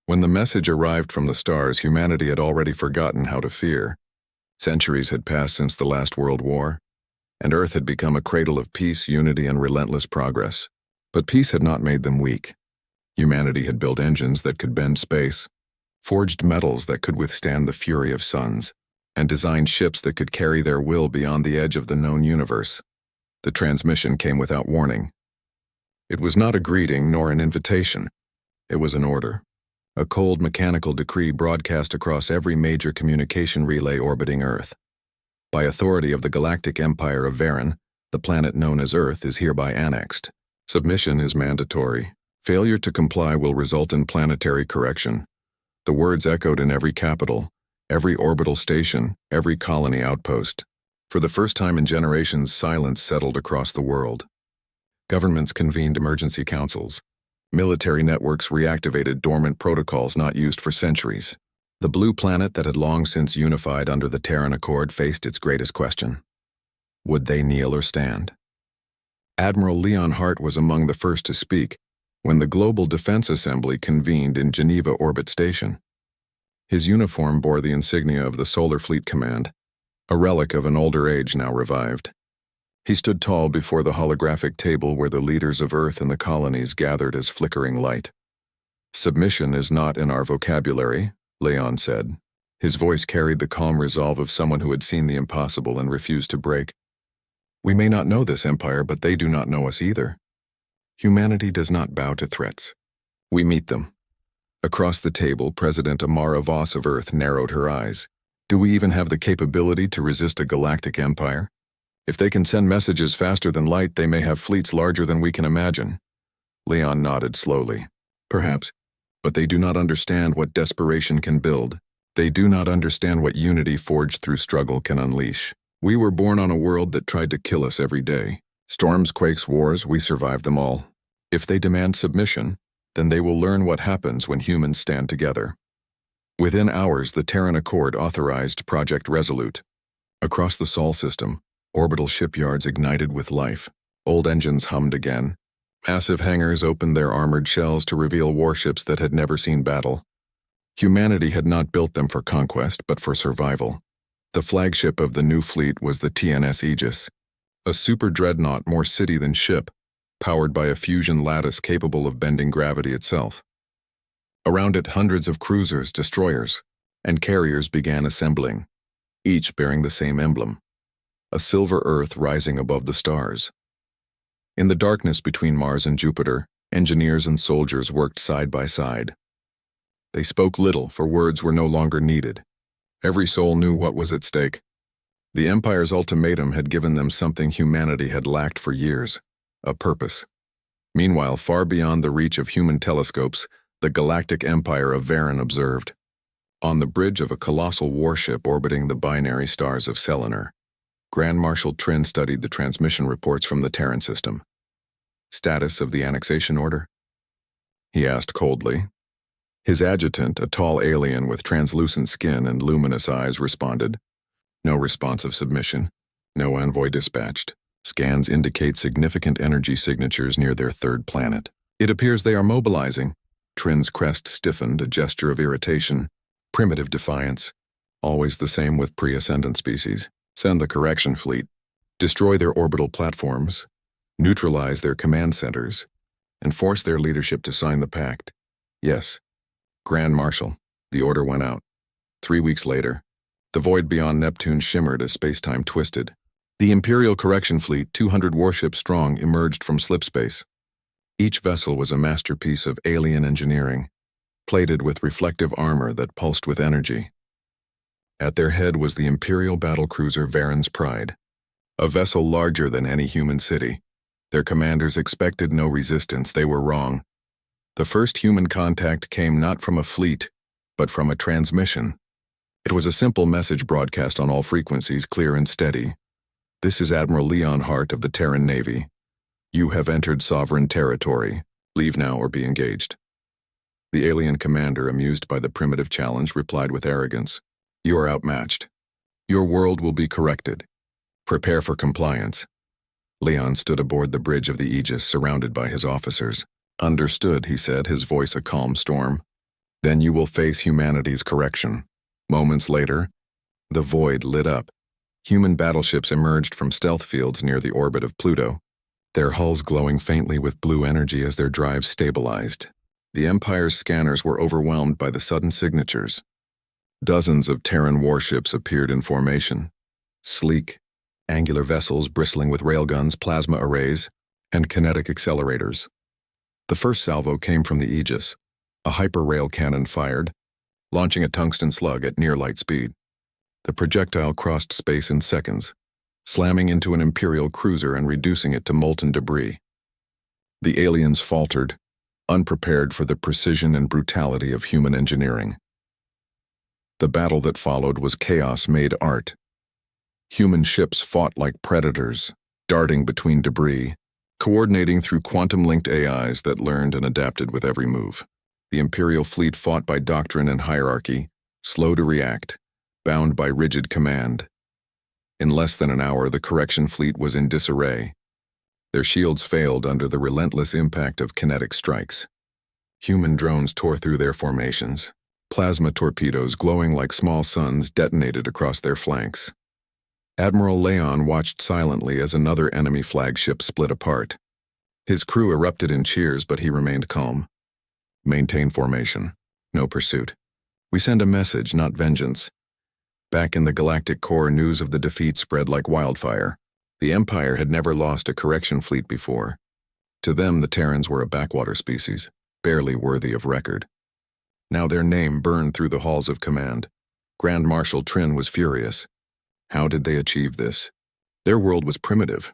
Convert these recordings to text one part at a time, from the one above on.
When the message arrived from the stars, humanity had already forgotten how to fear. Centuries had passed since the last World War, and Earth had become a cradle of peace, unity, and relentless progress. But peace had not made them weak. Humanity had built engines that could bend space, forged metals that could withstand the fury of suns, and designed ships that could carry their will beyond the edge of the known universe. The transmission came without warning. It was not a greeting nor an invitation. It was an order. A cold mechanical decree broadcast across every major communication relay orbiting Earth. By authority of the Galactic Empire of Varen, the planet known as Earth is hereby annexed. Submission is mandatory. Failure to comply will result in planetary correction. The words echoed in every capital, every orbital station, every colony outpost. For the first time in generations, silence settled across the world. Governments convened emergency councils. Military networks reactivated dormant protocols not used for centuries. The blue planet that had long since unified under the Terran Accord faced its greatest question. Would they kneel or stand? Admiral Leon Hart was among the first to speak when the Global Defense Assembly convened in Geneva Orbit Station. His uniform bore the insignia of the Solar Fleet Command, a relic of an older age now revived. He stood tall before the holographic table where the leaders of Earth and the colonies gathered as flickering light. Submission is not in our vocabulary, Leon said. His voice carried the calm resolve of someone who had seen the impossible and refused to break. We may not know this empire, but they do not know us either. Humanity does not bow to threats. We meet them. Across the table, President Amara Voss of Earth narrowed her eyes. Do we even have the capability to resist a galactic empire? If they can send messages faster than light, they may have fleets larger than we can imagine. Leon nodded slowly. Perhaps, but they do not understand what desperation can build. They do not understand what unity forged through struggle can unleash. We were born on a world that tried to kill us every day. Storms, quakes, wars, we survived them all. If they demand submission, then they will learn what happens when humans stand together. Within hours, the Terran Accord authorized Project Resolute. Across the Sol system, orbital shipyards ignited with life. Old engines hummed again. Massive hangars opened their armored shells to reveal warships that had never seen battle. Humanity had not built them for conquest, but for survival. The flagship of the new fleet was the TNS Aegis, a super dreadnought more city than ship, powered by a fusion lattice capable of bending gravity itself. Around it, hundreds of cruisers, destroyers, and carriers began assembling, each bearing the same emblem. A silver Earth rising above the stars. In the darkness between Mars and Jupiter, engineers and soldiers worked side by side. They spoke little, for words were no longer needed. Every soul knew what was at stake. The Empire's ultimatum had given them something humanity had lacked for years, a purpose. Meanwhile, far beyond the reach of human telescopes, the Galactic Empire of Varen observed. On the bridge of a colossal warship orbiting the binary stars of Selenar, Grand Marshal Trin studied the transmission reports from the Terran system. Status of the annexation order? He asked coldly. His adjutant, a tall alien with translucent skin and luminous eyes, responded. No response of submission. No envoy dispatched. Scans indicate significant energy signatures near their third planet. It appears they are mobilizing. Trin's crest stiffened, a gesture of irritation. Primitive defiance. Always the same with pre-ascendant species. Send the correction fleet, destroy their orbital platforms, neutralize their command centers, and force their leadership to sign the pact. Yes, Grand Marshal, the order went out. 3 weeks later, the void beyond Neptune shimmered as space-time twisted. The Imperial Correction Fleet, 200 warships strong, emerged from slipspace. Each vessel was a masterpiece of alien engineering, plated with reflective armor that pulsed with energy. At their head was the Imperial battlecruiser Varen's Pride, a vessel larger than any human city. Their commanders expected no resistance. They were wrong. The first human contact came not from a fleet, but from a transmission. It was a simple message broadcast on all frequencies, clear and steady. This is Admiral Leon Hart of the Terran Navy. You have entered sovereign territory. Leave now or be engaged. The alien commander, amused by the primitive challenge, replied with arrogance. You are outmatched. Your world will be corrected. Prepare for compliance. Leon stood aboard the bridge of the Aegis, surrounded by his officers. Understood, he said, his voice a calm storm. Then you will face humanity's correction. Moments later, the void lit up. Human battleships emerged from stealth fields near the orbit of Pluto, their hulls glowing faintly with blue energy as their drives stabilized. The Empire's scanners were overwhelmed by the sudden signatures. Dozens of Terran warships appeared in formation, sleek, angular vessels bristling with railguns, plasma arrays, and kinetic accelerators. The first salvo came from the Aegis, a hyper-rail cannon fired, launching a tungsten slug at near light speed. The projectile crossed space in seconds, slamming into an Imperial cruiser and reducing it to molten debris. The aliens faltered, unprepared for the precision and brutality of human engineering. The battle that followed was chaos made art. Human ships fought like predators, darting between debris, coordinating through quantum-linked AIs that learned and adapted with every move. The Imperial fleet fought by doctrine and hierarchy, slow to react, bound by rigid command. In less than an hour, the correction fleet was in disarray. Their shields failed under the relentless impact of kinetic strikes. Human drones tore through their formations. Plasma torpedoes glowing like small suns detonated across their flanks. Admiral Leon watched silently as another enemy flagship split apart. His crew erupted in cheers, but he remained calm. Maintain formation. No pursuit. We send a message, not vengeance. Back in the Galactic core, news of the defeat spread like wildfire. The Empire had never lost a correction fleet before. To them, the Terrans were a backwater species, barely worthy of record. Now their name burned through the halls of command. Grand Marshal Trin was furious. How did they achieve this? Their world was primitive.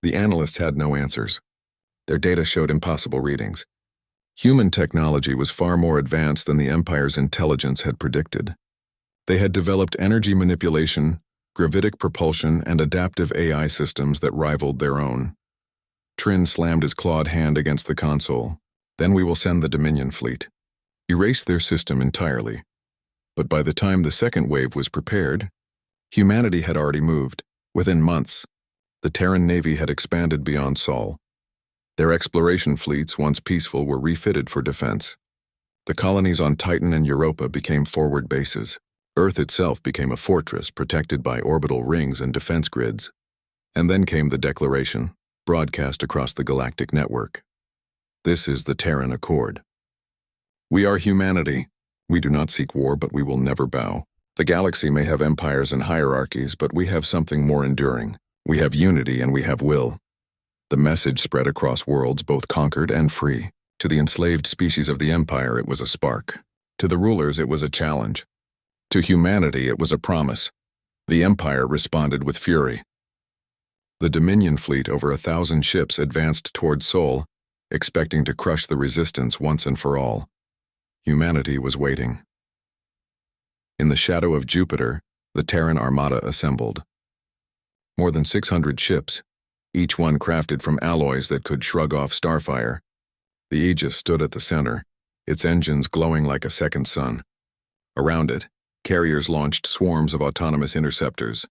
The analysts had no answers. Their data showed impossible readings. Human technology was far more advanced than the Empire's intelligence had predicted. They had developed energy manipulation, gravitic propulsion, and adaptive AI systems that rivaled their own. Trin slammed his clawed hand against the console. Then we will send the Dominion fleet. Erase their system entirely. But by the time the second wave was prepared, humanity had already moved. Within months, the Terran Navy had expanded beyond Sol. Their exploration fleets, once peaceful, were refitted for defense. The colonies on Titan and Europa became forward bases. Earth itself became a fortress protected by orbital rings and defense grids. And then came the Declaration, broadcast across the galactic network. This is the Terran Accord. We are humanity. We do not seek war, but we will never bow. The galaxy may have empires and hierarchies, but we have something more enduring. We have unity and we have will. The message spread across worlds, both conquered and free. To the enslaved species of the Empire, it was a spark. To the rulers, it was a challenge. To humanity, it was a promise. The Empire responded with fury. The Dominion fleet, over 1,000 ships, advanced toward Sol, expecting to crush the resistance once and for all. Humanity was waiting. In the shadow of Jupiter, the Terran Armada assembled. More than 600 ships, each one crafted from alloys that could shrug off starfire. The Aegis stood at the center, its engines glowing like a second sun. Around it, carriers launched swarms of autonomous interceptors,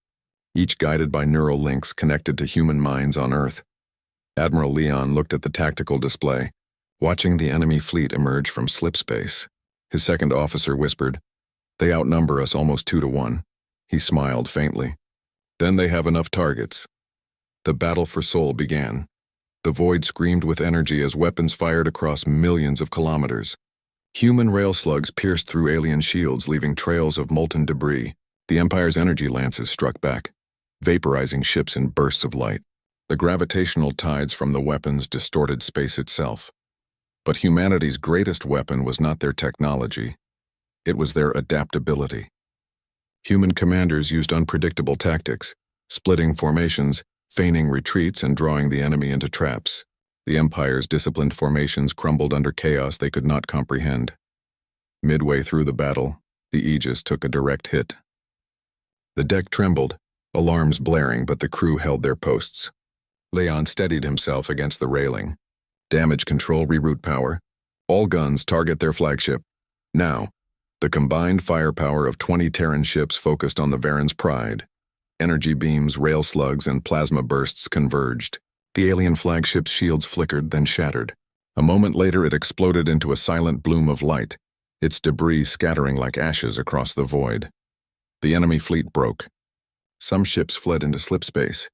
each guided by neural links connected to human minds on Earth. Admiral Leon looked at the tactical display, watching the enemy fleet emerge from slipspace. His second officer whispered, "They outnumber us almost 2-1. He smiled faintly. "Then they have enough targets." The battle for Sol began. The void screamed with energy as weapons fired across millions of kilometers. Human rail slugs pierced through alien shields, leaving trails of molten debris. The Empire's energy lances struck back, vaporizing ships in bursts of light. The gravitational tides from the weapons distorted space itself. But humanity's greatest weapon was not their technology. It was their adaptability. Human commanders used unpredictable tactics, splitting formations, feigning retreats, and drawing the enemy into traps. The Empire's disciplined formations crumbled under chaos they could not comprehend. Midway through the battle, the Aegis took a direct hit. The deck trembled, alarms blaring, but the crew held their posts. Leon steadied himself against the railing. Damage control, reroute power. All guns target their flagship. Now, the combined firepower of 20 Terran ships focused on the Varan's pride. Energy beams, rail slugs, and plasma bursts converged. The alien flagship's shields flickered, then shattered. A moment later, it exploded into a silent bloom of light, its debris scattering like ashes across the void. The enemy fleet broke. Some ships fled into slipspace.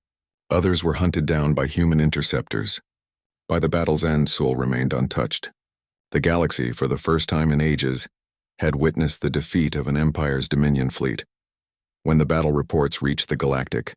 Others were hunted down by human interceptors. By the battle's end, Seoul remained untouched. The galaxy, for the first time in ages, had witnessed the defeat of an Empire's Dominion fleet. When the battle reports reached the Galactic,